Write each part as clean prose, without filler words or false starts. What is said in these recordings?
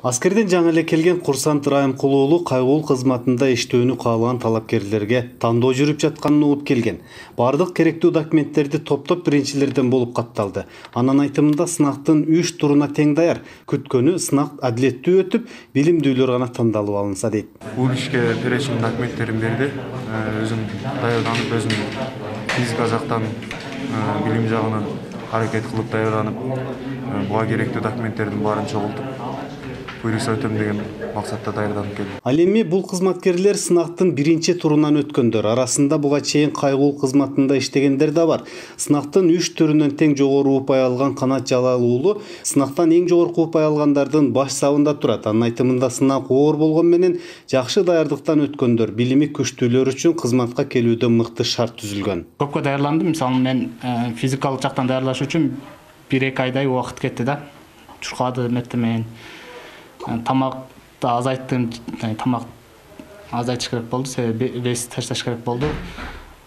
Аскерден жаңы эле келген Курсант Райымкул уулу кайгылуу кызматында иштөөнү каалаган талапкерлерге тандоо жүрүп жатканын угуп келген. Бардык керектүү документтерди топтоп биринчилерден болуп катталды. Анын айтымында сынактын 3 туруна тең даяр. Күткөнү сынак адилеттүү өтүп, билимдүүлөр гана тандалып алынса дейт. Бул ишке перечень документтерин берди. Өзүм даярданып, өзүм физика жактан, билим жагынан аракет кылып даярданып, буга керектүү документтердин баарын чогултуп буйруса өтөм деген максатта даярданып келдим. Ал эми бул кызматкерлер сынактын биринчи турунан өткөндөр арасында буга чейин кайгылуу кызматында иштегендер да бар. Сынактын 3 түрүнөн тең жогору упай алган Канат Жалал уулу сынактан эң жогорку упай алгандардын баш сабында турат. Анын айтымында сынак оор болгон менен жакшы даярдыктан өткөндөр билими күчтүүлөр үчүн кызматка келүүдө мыкты шарт түзүлгөн. Көпкө даярдандым. Мисалы мен физикалык жактан даярлаш үчүн 1-2 айдай убакыт кетти да. Чуркады мен. Тамакты азайттым, тамак азайтыш керек болду, себеби вес ташташ керек болду.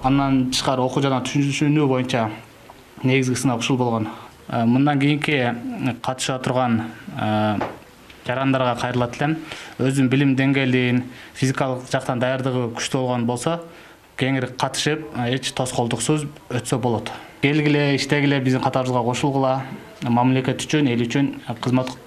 Андан тышкары окуу жана түшүнүү боюнча негизги сынак ушул болгон. Мындан кийинки катыша турган жарандарга кайрылат элем. Өзүнүн билим деңгээлин, физикалык жактан даярдыгы күчтүү болгон болсо, кеңири катышып, эч тоскоолдуксуз өтсө болот. Келгиле, иштегиле, биздин катарыбызга кошулгула, мамлекет үчүн, эл үчүн кызмат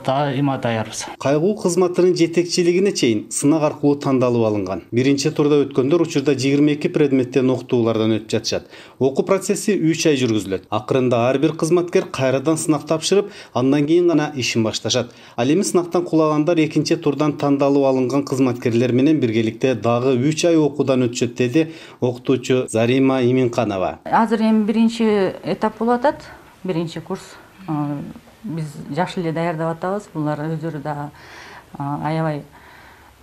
дайыма даярбыз. Кайгылуу кызматынын жетекчилигине чейин сынак аркылуу тандалып алынган. Биринчи турда өткөндөр учурда 22 предметтен окутуулардан өтүп жатышат. Окуу процесси 3 ай жүргүзүлөт. Акырында ар бир кызматкер кайрадан сынак тапшырып, андан кийин гана ишин башташат. Ал эми сынактан кулагандар экинчи турдан тандалып алынган кызматкерлер менен биргеликте дагы 3 ай окуудан өтүшөт, деди окутуучу Зарима Иминканова. Азыр эми биринчи этап болуп атат, биринчи курс. Биз жакшы эле даярдап атабыз. Булар өздөрү да аябай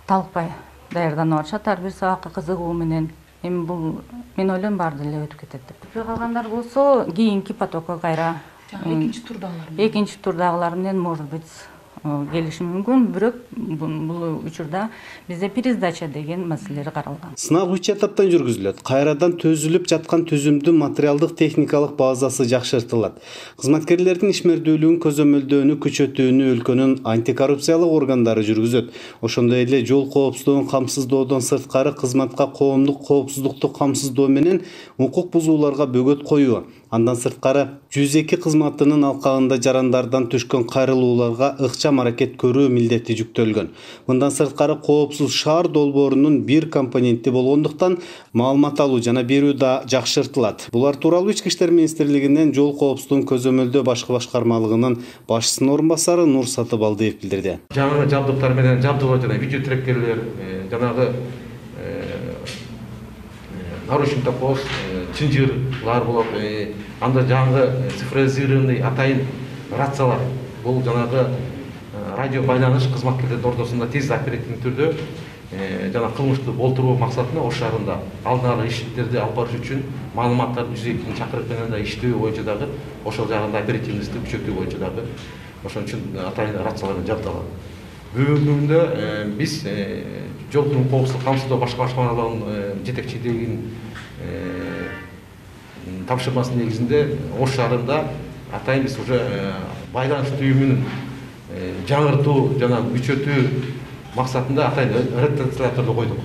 талыкпай даярданып атышат. Ар бир сабакка кызыгуу менен. Эми бул мен ойлойм баары эле өтүп кетет деп. Өтпөй калгандар болсо, кийинки потокко кайра экинчи турдагылар менен может быть келиши мүмкүн, бирок бул учурда бизде пересдача деген маселелер каралган. Сынак 3 этаптан жүргүзүлөт. Кайрадан төзүлүп жаткан түзүмдүн материалдык техникалык базасы жакшыртылат. Кызматкерлердин ишмердүүлүгүн көзөмөлдөөнү күчөтүүнү өлкөнүн антикоррупциялык органдары жүргүзөт. Ошондой эле жол коопсуздугун камсыздоодон сырткары кызматка коомдук коопсуздукту камсыздоо менен укук бузууларга бөгөт коюу. Андан сырткары 102 кызматынын алкагында жарандардан түшкөн кайрылууларга ыкчам аракет көрүү милдети жүктөлгөн. Мындан сырткары коопсуз шаар долбоорунун бир компоненти болгондуктан маалымат алуу жана берүү да жакшыртылат. Булар тууралуу Ички иштер министрлигинен жол коопсуздугун көзөмөлдөө башкы башкармалыгынын башчысынын орун басары Нур Сатыбалдиев билдирди. Жаңы жабдыктар менен жабдыгоо жана видео треккерлер, жанагы наручник пост, чынжырлар болот. Анда жаңы цифровизированный атайын рациялар. Бул жанагы радио байланыш кызматкерлердин ортосунда тез оперативдүү түрдө жана кылмышты болтуруу максатында ош шаарында алдын ала иштерди алып барыш үчүн маалыматтарды 102 чакырып менен да иштөө боюнча дагы ошол жагында оперативностьту күчөтүү боюнча дагы ошон үчүн атайын рациялар менен жабдалган. Бүгүнкү күндө биз жолдун коопсуздук камсыздоо башкы башкармалыгынын жетекчилигинин тапшырмасы негизинде ош шаарында атайын биз уже байланыш түйүмүнүн жаңыртуу жана күчөтүү максатында атайын ретрансляторду койдук.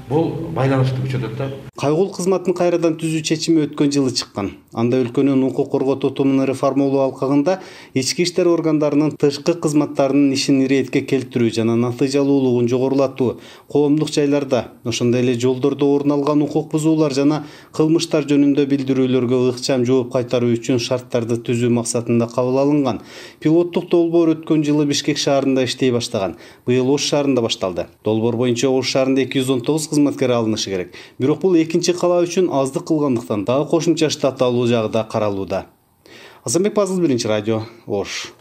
Бул байланышты күчөтөт да. Кайгылуу кызматын кайрадан түзүү чечими өткөн жылы чыккан. Анда өлкөнүн укук коргоо тутумун реформалоо алкагында ички иштер органдарынын тышкы кызматтарынын ишин иретке келтирүү жана натыйжалуулугун жогорулатуу, коомдук жайларда, ошондой эле жолдордо орун алган укук бузуулар жана кылмыштар жөнүндө билдирүүлөргө ыкчам жооп кайтаруу үчүн шарттарды түзүү максатында кабыл алынган. Пилоттук долбоор өткөн жылы Бишкек шаарында иштей баштаган. Быйыл Ош шаарында башталды. Долбоор боюнча Ош шаарында 219 кызматкер алынышы керек. Бирок бул экинчи кала үчүн аздык кылгандыктан дагы кошумча штат алуу жагы да каралууда. Азамбек Пазыл, Биринчи радио, Ош.